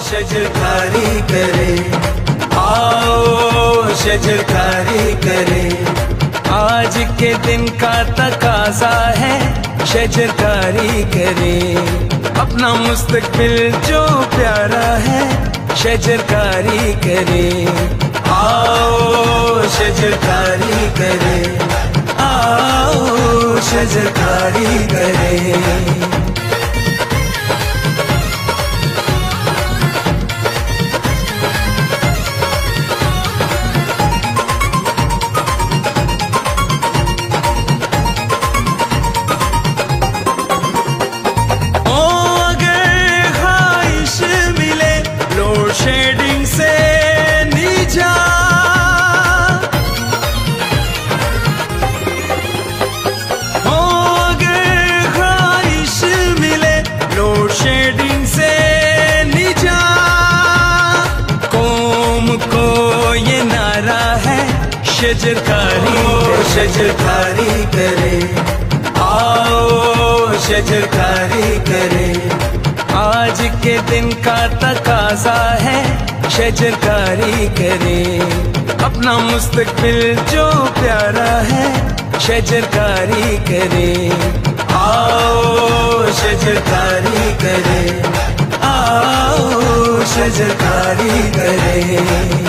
शजरकारी करे, आओ शजरकारी करे। आज के दिन का तकाजा है शजरकारी करे। अपना मुस्तकबिल जो प्यारा है शजरकारी करे। आओ शजरकारी करे, आओ शजरकारी करे। शेडिंग से नीचा, हो गए ख्वाहिश मिले लोड शेडिंग से नीचा। कौम को ये नारा है शजरकारी, शजरकारी करे, आओ शजरकारी करे। आज के दिन का तकाजा है शजरकारी करे। अपना मुस्तकबिल जो प्यारा है शजरकारी करे। आओ शजरकारी करे, आओ शजरकारी करे।